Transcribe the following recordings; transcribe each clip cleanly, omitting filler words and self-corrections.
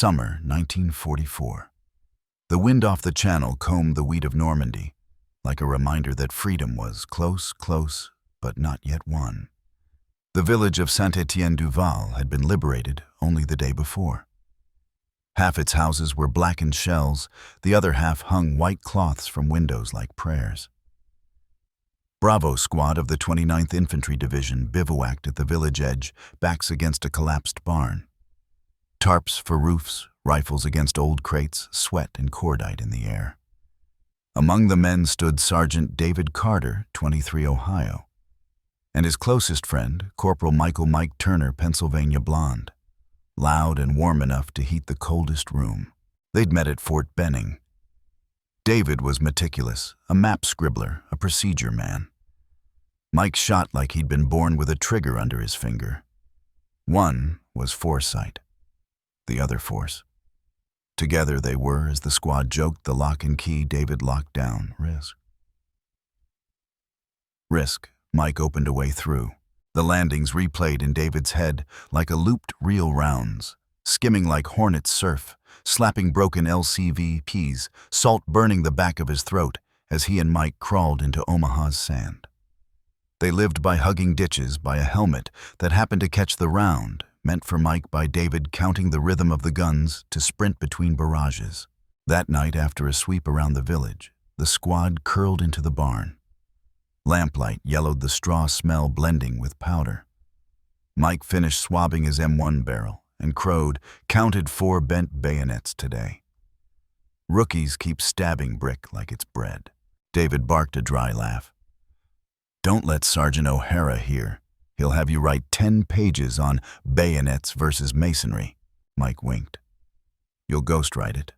Summer 1944. The wind off the channel combed the wheat of Normandy, like a reminder that freedom was close, but not yet won. The village of Saint-Étienne-du-Val had been liberated only the day before. Half its houses were blackened shells, the other half hung white cloths from windows like prayers. Bravo squad of the 29th Infantry Division bivouacked at the village edge, backs against a collapsed barn. Tarps for roofs, rifles against old crates, sweat and cordite in the air. Among the men stood Sergeant David Carter, 23 Ohio, and his closest friend, Corporal Michael Mike Turner, Pennsylvania blonde, loud and warm enough to heat the coldest room. They'd met at Fort Benning. David was meticulous, a map scribbler, a procedure man. Mike shot like he'd been born with a trigger under his finger. One was foresight, the other force. Together they were, as the squad joked, the lock and key David locked down. Risk. Mike opened a way through. The landings replayed in David's head like a looped reel rounds, skimming like hornet surf, slapping broken LCVPs, salt burning the back of his throat as he and Mike crawled into Omaha's sand. They lived by hugging ditches, by a helmet that happened to catch the round, meant for Mike by David counting the rhythm of the guns to sprint between barrages. That night, after a sweep around the village, the squad curled into the barn. Lamplight yellowed the straw smell blending with powder. Mike finished swabbing his M1 barrel and crowed, "Counted 4 bent bayonets today. Rookies keep stabbing brick like it's bread." David barked a dry laugh. "Don't let Sergeant O'Hara hear. He'll have you write 10 pages on bayonets versus masonry." Mike winked. "You'll ghostwrite it.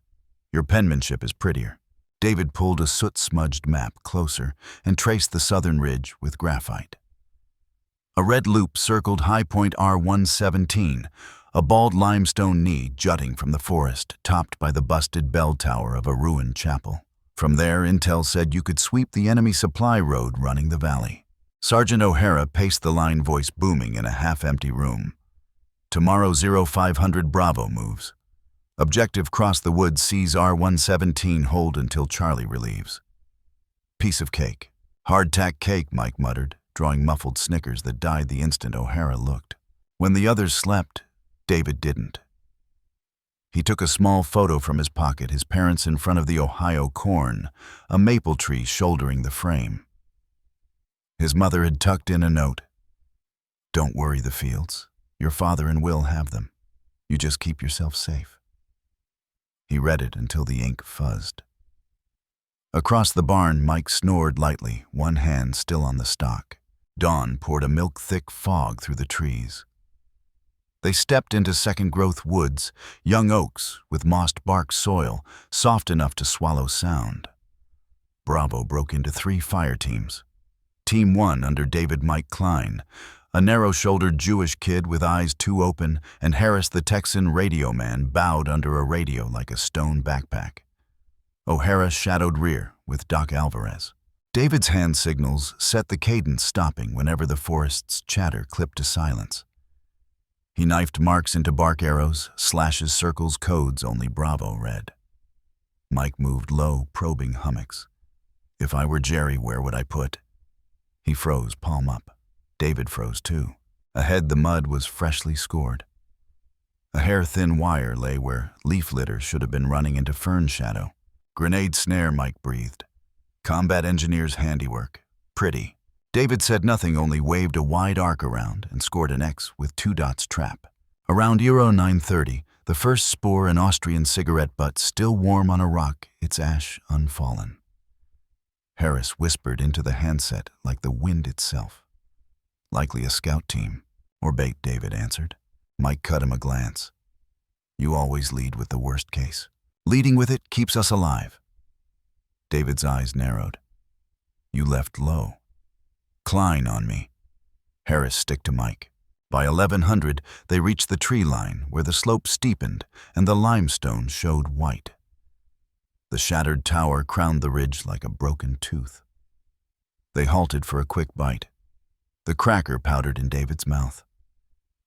Your penmanship is prettier." David pulled a soot-smudged map closer and traced the southern ridge with graphite. A red loop circled High Point R117, a bald limestone knee jutting from the forest, topped by the busted bell tower of a ruined chapel. From there, intel said you could sweep the enemy supply road running the valley. Sergeant O'Hara paced the line, voice booming in a half-empty room. "Tomorrow 0500 Bravo moves. Objective cross the woods, seize R117, hold until Charlie relieves." "Piece of cake." "Hardtack cake," Mike muttered, drawing muffled snickers that died the instant O'Hara looked. When the others slept, David didn't. He took a small photo from his pocket, his parents in front of the Ohio corn, a maple tree shouldering the frame. His mother had tucked in a note. "Don't worry the fields. Your father and Will have them. You just keep yourself safe." He read it until the ink fuzzed. Across the barn, Mike snored lightly, one hand still on the stock. Dawn poured a milk-thick fog through the trees. They stepped into second-growth woods, young oaks with mossed bark soil, soft enough to swallow sound. Bravo broke into 3 fire teams. Team 1 under David Mike Klein, a narrow-shouldered Jewish kid with eyes too open, and Harris the Texan radio man bowed under a radio like a stone backpack. O'Hara shadowed rear with Doc Alvarez. David's hand signals set the cadence, stopping whenever the forest's chatter clipped to silence. He knifed marks into bark arrows, slashes, circles, codes only Bravo read. Mike moved low, probing hummocks. "If I were Jerry, where would I put?" He froze, palm up. David froze too. Ahead, the mud was freshly scored. A hair-thin wire lay where leaf litter should have been running into fern shadow. "Grenade snare," Mike breathed. "Combat engineer's handiwork. Pretty." David said nothing, only waved a wide arc around and scored an X with 2 dots trap. Around Euro 9:30, the first spore an Austrian cigarette butt still warm on a rock, its ash unfallen. Harris whispered into the handset like the wind itself. "Likely a scout team. Or bait," David answered. Mike cut him a glance. "You always lead with the worst case. Leading with it keeps us alive." David's eyes narrowed. "You left low." "Klein on me." Harris stick to Mike. By 1100, they reached the tree line where the slope steepened and the limestone showed white. The shattered tower crowned the ridge like a broken tooth. They halted for a quick bite. The cracker powdered in David's mouth.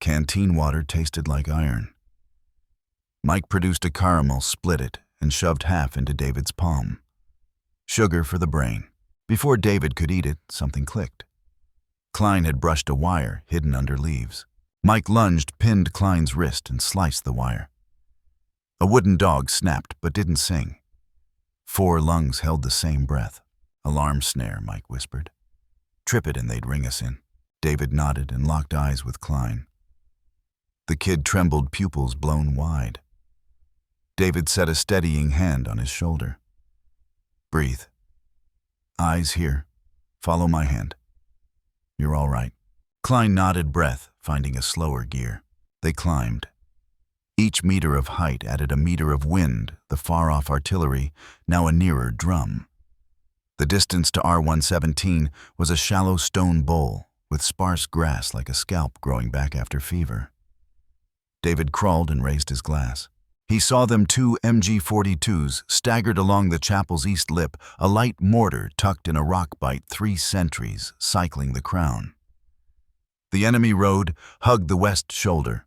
Canteen water tasted like iron. Mike produced a caramel, split it, and shoved half into David's palm. Sugar for the brain. Before David could eat it, something clicked. Klein had brushed a wire hidden under leaves. Mike lunged, pinned Klein's wrist, and sliced the wire. A wooden dog snapped but didn't sing. 4 lungs held the same breath. Alarm snare, Mike whispered. Trip it and they'd ring us in. David nodded and locked eyes with Klein. The kid trembled, pupils blown wide. David set a steadying hand on his shoulder. Breathe. Eyes here. Follow my hand. You're all right. Klein nodded, breath, finding a slower gear. They climbed. Each meter of height added a meter of wind, the far-off artillery, now a nearer drum. The distance to R117 was a shallow stone bowl, with sparse grass like a scalp growing back after fever. David crawled and raised his glass. He saw them 2 MG-42s staggered along the chapel's east lip, a light mortar tucked in a rock bite, 3 sentries cycling the crown. The enemy road hugged the west shoulder.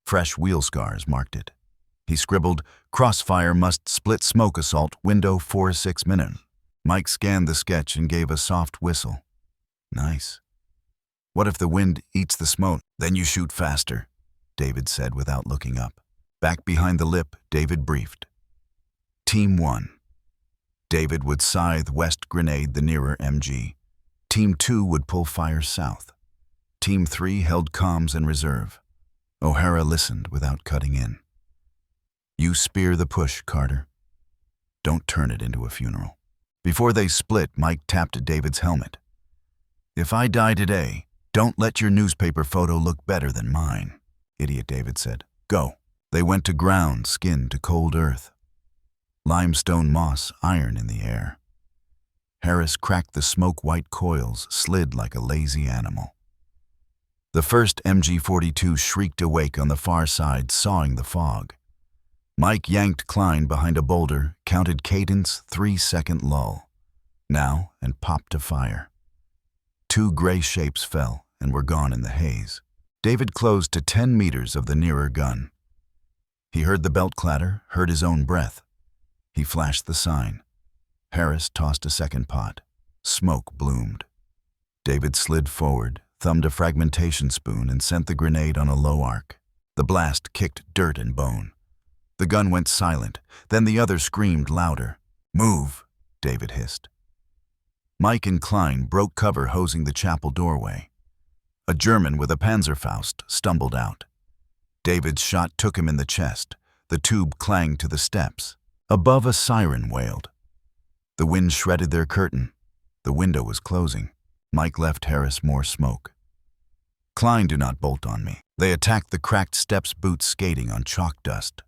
Fresh wheel scars marked it. He scribbled, "Crossfire must split smoke assault, window 4-6 minutes." Mike scanned the sketch and gave a soft whistle. Nice. What if the wind eats the smoke? Then you shoot faster, David said without looking up. Back behind the lip, David briefed. Team 1. David would scythe west grenade the nearer MG. Team 2 would pull fire south. Team 3 held comms in reserve. O'Hara listened without cutting in. You spear the push, Carter. Don't turn it into a funeral. Before they split, Mike tapped David's helmet. If I die today, don't let your newspaper photo look better than mine, Idiot David said. Go. They went to ground, skin to cold earth. Limestone moss, iron in the air. Harris cracked the smoke-white coils, slid like a lazy animal. The first MG-42 shrieked awake on the far side, sawing the fog. Mike yanked Klein behind a boulder, counted cadence, 3-second lull. Now, and popped to fire. 2 gray shapes fell and were gone in the haze. David closed to 10 meters of the nearer gun. He heard the belt clatter, heard his own breath. He flashed the sign. Harris tossed a second pot. Smoke bloomed. David slid forward, thumbed a fragmentation spoon, and sent the grenade on a low arc. The blast kicked dirt and bone. The gun went silent. Then the other screamed louder. Move, David hissed. Mike and Klein broke cover, hosing the chapel doorway. A German with a Panzerfaust stumbled out. David's shot took him in the chest. The tube clanged to the steps. Above, a siren wailed. The wind shredded their curtain. The window was closing. Mike left Harris more smoke. Klein, do not bolt on me. They attacked the cracked steps, boots skating on chalk dust.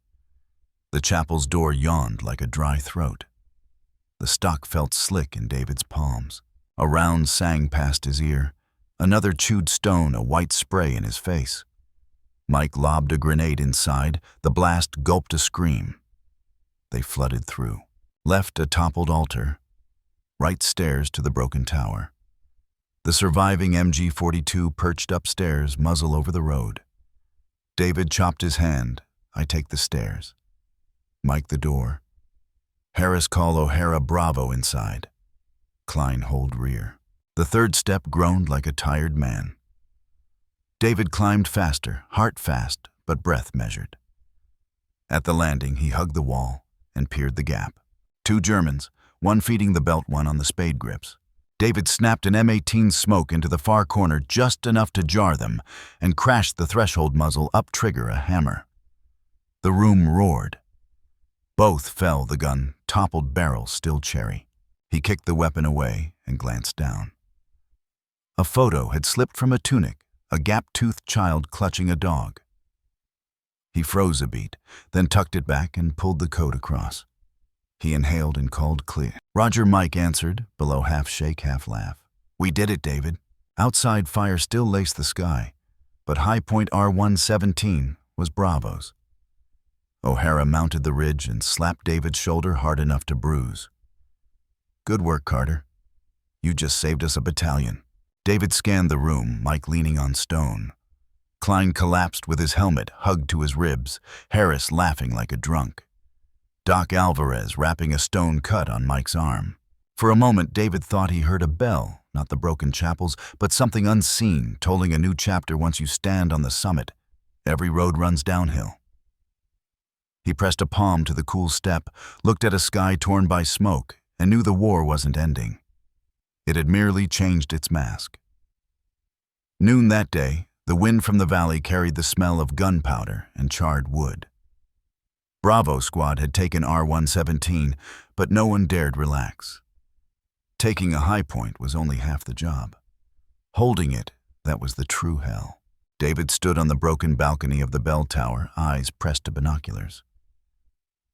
The chapel's door yawned like a dry throat. The stock felt slick in David's palms. A round sang past his ear. Another chewed stone, a white spray in his face. Mike lobbed a grenade inside. The blast gulped a scream. They flooded through. Left, a toppled altar. Right, stairs to the broken tower. The surviving MG-42 perched upstairs, muzzle over the road. David chopped his hand. I take the stairs. Mike the door. Harris call O'Hara Bravo inside. Klein hold rear. The third step groaned like a tired man. David climbed faster, heart fast, but breath measured. At the landing, he hugged the wall and peered the gap. 2 Germans, one feeding the belt one on the spade grips. David snapped an M18 smoke into the far corner, just enough to jar them, and crashed the threshold muzzle, up trigger a hammer. The room roared. Both fell, the gun, toppled barrel still cherry. He kicked the weapon away and glanced down. A photo had slipped from a tunic, a gap-toothed child clutching a dog. He froze a beat, then tucked it back and pulled the coat across. He inhaled and called clear. Roger, Mike answered, below half shake, half laugh. We did it, David. Outside fire still laced the sky, but high point R117 was Bravo's. O'Hara mounted the ridge and slapped David's shoulder hard enough to bruise. Good work, Carter. You just saved us a battalion. David scanned the room, Mike leaning on stone. Klein collapsed with his helmet hugged to his ribs, Harris laughing like a drunk. Doc Alvarez rapping a stone cut on Mike's arm. For a moment, David thought he heard a bell, not the broken chapels, but something unseen, tolling a new chapter once you stand on the summit. Every road runs downhill. He pressed a palm to the cool step, looked at a sky torn by smoke, and knew the war wasn't ending. It had merely changed its mask. Noon that day, the wind from the valley carried the smell of gunpowder and charred wood. Bravo Squad had taken R-117, but no one dared relax. Taking a high point was only half the job. Holding it, that was the true hell. David stood on the broken balcony of the bell tower, eyes pressed to binoculars.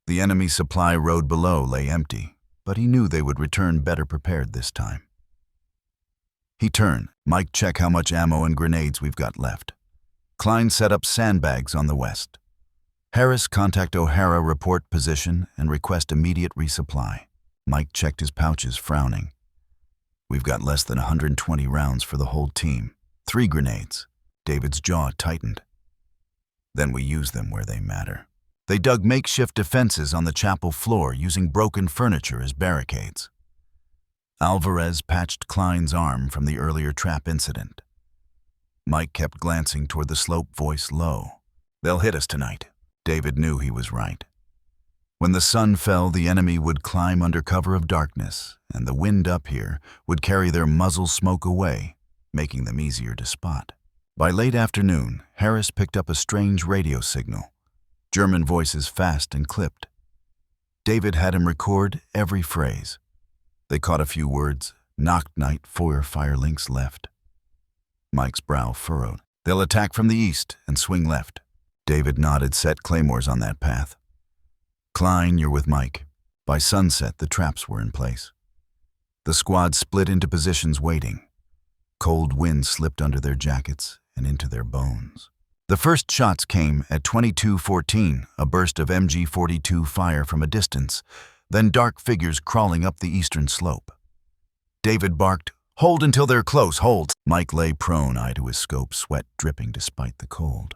The enemy supply road below lay empty, but he knew they would return better prepared this time. He turned. Mike, check how much ammo and grenades we've got left. Klein set up sandbags on the west. Harris, contact O'Hara, report position, and request immediate resupply. Mike checked his pouches, frowning. We've got less than 120 rounds for the whole team. 3 grenades. David's jaw tightened. Then we use them where they matter. They dug makeshift defenses on the chapel floor using broken furniture as barricades. Alvarez patched Klein's arm from the earlier trap incident. Mike kept glancing toward the slope, voice low. They'll hit us tonight. David knew he was right. When the sun fell, the enemy would climb under cover of darkness, and the wind up here would carry their muzzle smoke away, making them easier to spot. By late afternoon, Harris picked up a strange radio signal. German voices fast and clipped. David had him record every phrase. They caught a few words. Nacht night, fire links left. Mike's brow furrowed. They'll attack from the east and swing left. David nodded, set claymores on that path. Klein, you're with Mike. By sunset, the traps were in place. The squad split into positions waiting. Cold wind slipped under their jackets and into their bones. The first shots came at 22:14, a burst of MG-42 fire from a distance, then dark figures crawling up the eastern slope. David barked, "Hold until they're close, hold!" Mike lay prone, eye to his scope, sweat dripping despite the cold.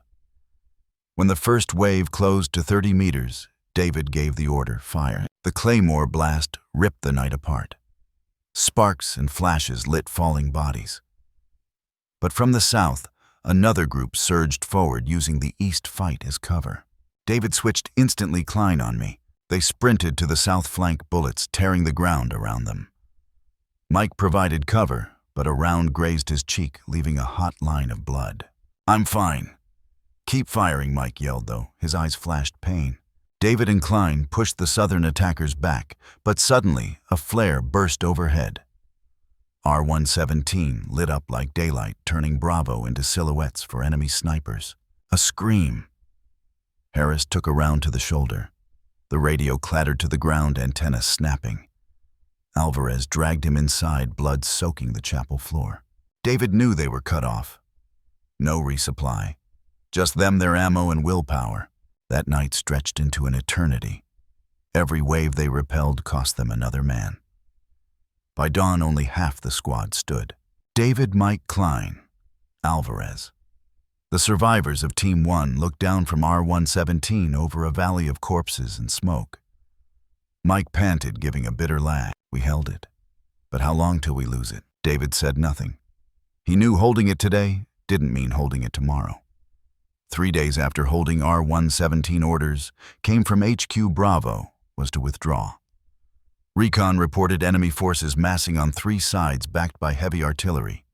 When the first wave closed to 30 meters, David gave the order, fire. The claymore blast ripped the night apart. Sparks and flashes lit falling bodies. But from the south, another group surged forward using the east fight as cover. David switched instantly Klein on me. They sprinted to the south flank, bullets tearing the ground around them. Mike provided cover, but a round grazed his cheek, leaving a hot line of blood. I'm fine. Keep firing, Mike yelled, though. His eyes flashed pain. David and Klein pushed the southern attackers back, but suddenly a flare burst overhead. R-117 lit up like daylight, turning Bravo into silhouettes for enemy snipers. A scream. Harris took a round to the shoulder. The radio clattered to the ground, antenna snapping. Alvarez dragged him inside, blood soaking the chapel floor. David knew they were cut off. No resupply. Just them, their ammo, and willpower. That night stretched into an eternity. Every wave they repelled cost them another man. By dawn, only half the squad stood. David, Mike, Klein, Alvarez. The survivors of Team 1 looked down from R-117 over a valley of corpses and smoke. Mike panted, giving a bitter laugh. We held it. But how long till we lose it? David said nothing. He knew holding it today didn't mean holding it tomorrow. 3 days after holding R-117, orders came from HQ Bravo was to withdraw. Recon reported enemy forces massing on 3 sides backed by heavy artillery.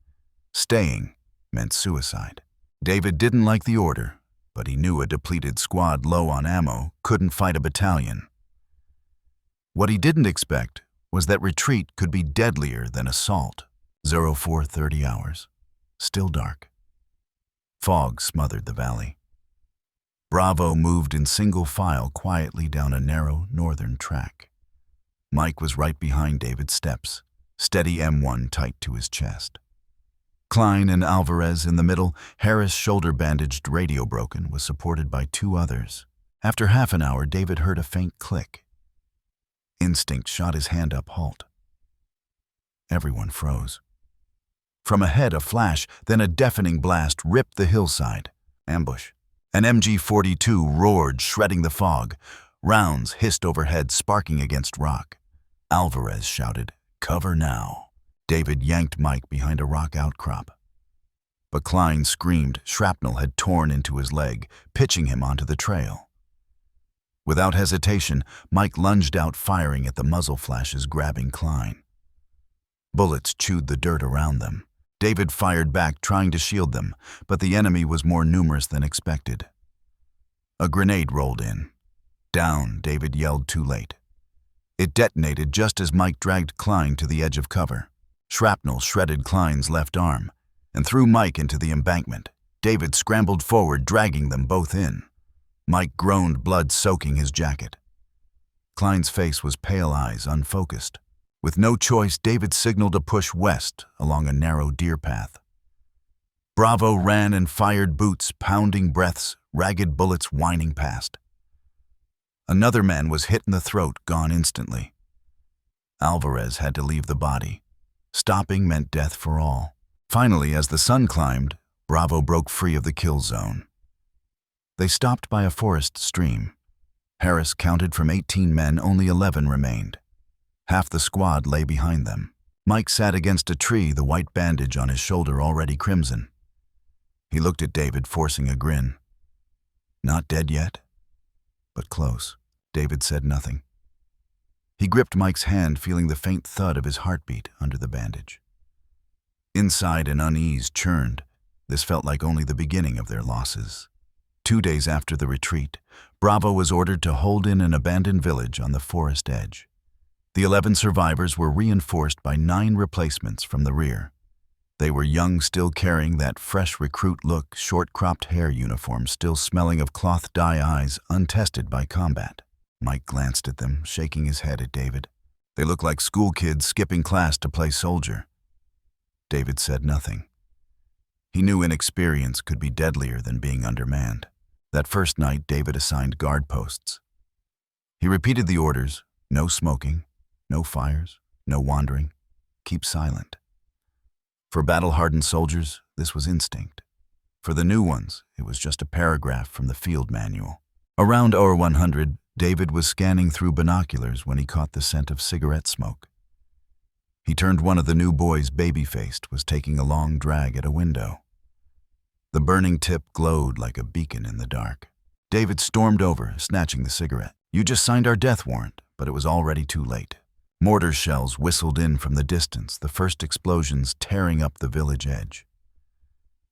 Staying meant suicide. David didn't like the order, but he knew a depleted squad low on ammo couldn't fight a battalion. What he didn't expect was that retreat could be deadlier than assault. 04:30 hours. Still dark. Fog smothered the valley. Bravo moved in single file quietly down a narrow northern track. Mike was right behind David's steps, steady M1 tight to his chest. Klein and Alvarez in the middle, Harris, shoulder-bandaged, radio broken, was supported by 2 others. After half an hour, David heard a faint click. Instinct shot his hand up, halt. Everyone froze. From ahead, a flash, then a deafening blast ripped the hillside. Ambush. An MG-42 roared, shredding the fog. Rounds hissed overhead, sparking against rock. Alvarez shouted, "Cover now." David yanked Mike behind a rock outcrop. But Klein screamed. Shrapnel had torn into his leg, pitching him onto the trail. Without hesitation, Mike lunged out, firing at the muzzle flashes, grabbing Klein. Bullets chewed the dirt around them. David fired back, trying to shield them, but the enemy was more numerous than expected. A grenade rolled in. "Down," David yelled too late. It detonated just as Mike dragged Klein to the edge of cover. Shrapnel shredded Klein's left arm and threw Mike into the embankment. David scrambled forward, dragging them both in. Mike groaned, blood soaking his jacket. Klein's face was pale eyes, unfocused. With no choice, David signaled a push west along a narrow deer path. Bravo ran and fired, boots pounding, breaths, ragged bullets whining past. Another man was hit in the throat, gone instantly. Alvarez had to leave the body. Stopping meant death for all. Finally, as the sun climbed, Bravo broke free of the kill zone. They stopped by a forest stream. Harris counted from 18 men, only 11 remained. Half the squad lay behind them. Mike sat against a tree, the white bandage on his shoulder already crimson. He looked at David, forcing a grin. "Not dead yet?" "But close." David said nothing. He gripped Mike's hand, feeling the faint thud of his heartbeat under the bandage. Inside, an unease churned. This felt like only the beginning of their losses. 2 days after the retreat, Bravo was ordered to hold in an abandoned village on the forest edge. The 11 survivors were reinforced by 9 replacements from the rear. They were young, still carrying that fresh recruit look, short-cropped hair, uniform still smelling of cloth dye, eyes untested by combat. Mike glanced at them, shaking his head at David. "They look like school kids skipping class to play soldier." David said nothing. He knew inexperience could be deadlier than being undermanned. That first night, David assigned guard posts. He repeated the orders: no smoking, no fires, no wandering, keep silent. For battle-hardened soldiers, this was instinct. For the new ones, it was just a paragraph from the field manual. Around hour 100, David was scanning through binoculars when he caught the scent of cigarette smoke. He turned. One of the new boys, baby-faced, was taking a long drag at a window. The burning tip glowed like a beacon in the dark. David stormed over, snatching the cigarette. "You just signed our death warrant," but it was already too late. Mortar shells whistled in from the distance, the first explosions tearing up the village edge.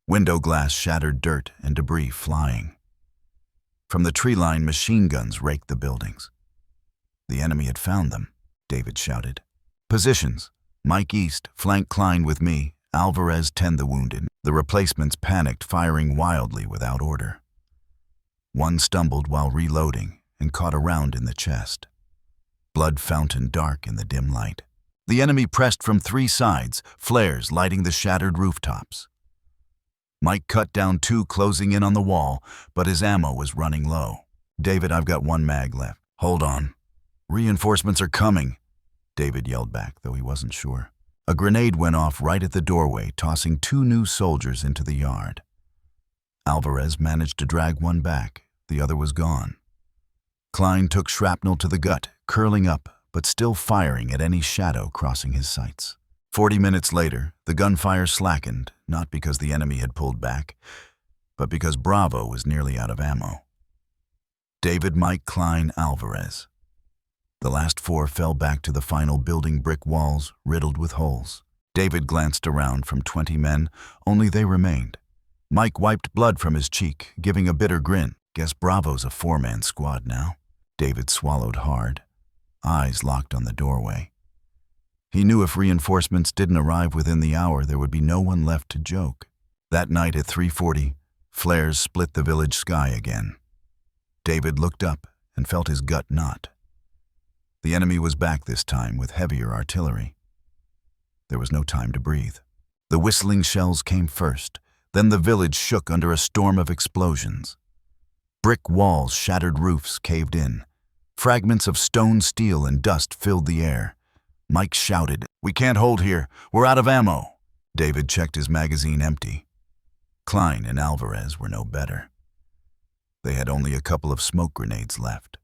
Window glass shattered, dirt and debris flying. From the tree line, machine guns raked the buildings. The enemy had found them, David shouted. "Positions. Mike east, flank Klein with me. Alvarez, tend the wounded." The replacements panicked, firing wildly without order. One stumbled while reloading and caught a round in the chest. Blood fountained dark in the dim light. The enemy pressed from 3 sides, flares lighting the shattered rooftops. Mike cut down 2, closing in on the wall, but his ammo was running low. "David, I've got 1 mag left." "Hold on. Reinforcements are coming," David yelled back, though he wasn't sure. A grenade went off right at the doorway, tossing 2 new soldiers into the yard. Alvarez managed to drag one back. The other was gone. Klein took shrapnel to the gut, curling up, but still firing at any shadow crossing his sights. 40 minutes later, the gunfire slackened, not because the enemy had pulled back, but because Bravo was nearly out of ammo. David, Mike, Klein, Alvarez. The last 4 fell back to the final building, brick walls riddled with holes. David glanced around. From 20 men, only they remained. Mike wiped blood from his cheek, giving a bitter grin. "Guess Bravo's a 4-man squad now." David swallowed hard, eyes locked on the doorway. He knew if reinforcements didn't arrive within the hour, there would be no one left to joke. That night at 3:40, flares split the village sky again. David looked up and felt his gut knot. The enemy was back this time with heavier artillery. There was no time to breathe. The whistling shells came first, then the village shook under a storm of explosions. Brick walls, shattered roofs caved in. Fragments of stone, steel, and dust filled the air. Mike shouted, "We can't hold here. We're out of ammo." David checked his magazine, empty. Klein and Alvarez were no better. They had only a couple of smoke grenades left.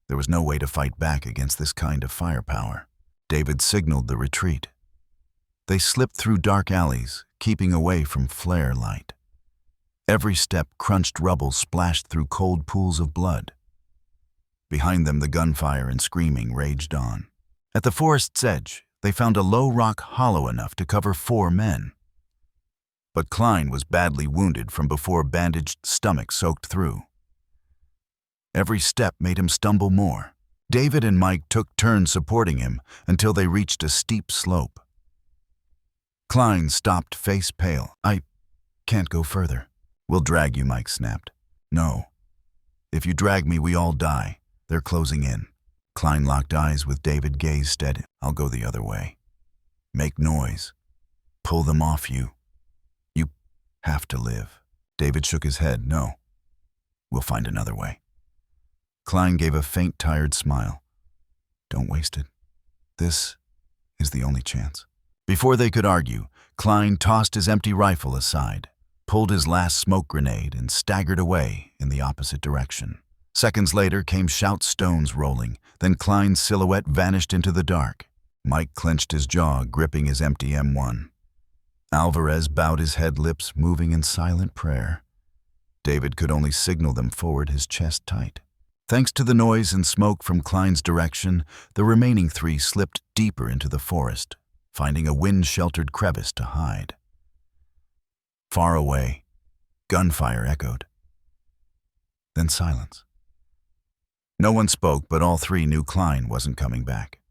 There was no way to fight back against this kind of firepower. David signaled the retreat. They slipped through dark alleys, keeping away from flare light. Every step crunched rubble splashed through cold pools of blood. Behind them, the gunfire and screaming raged on. At the forest's edge, they found a low rock hollow enough to cover 4 men. But Klein was badly wounded from before bandaged stomach soaked through. Every step made him stumble more. David and Mike took turns supporting him until they reached a steep slope. Klein stopped, face pale. "I can't go further." "We'll drag you," Mike snapped. "No. If you drag me, we all die. They're closing in." Klein locked eyes with David, gaze steady. "I'll go the other way. Make noise. Pull them off you. You have to live." David shook his head. "No. We'll find another way." Klein gave a faint, tired smile. "Don't waste it. This is the only chance." Before they could argue, Klein tossed his empty rifle aside, pulled his last smoke grenade, and staggered away in the opposite direction. Seconds later came shout stones rolling, then Klein's silhouette vanished into the dark. Mike clenched his jaw, gripping his empty M1. Alvarez bowed his head, lips moving in silent prayer. David could only signal them forward, his chest tight. Thanks to the noise and smoke from Klein's direction, the remaining 3 slipped deeper into the forest, finding a wind-sheltered crevice to hide. Far away, gunfire echoed. Then silence. No one spoke, but all 3 knew Klein wasn't coming back.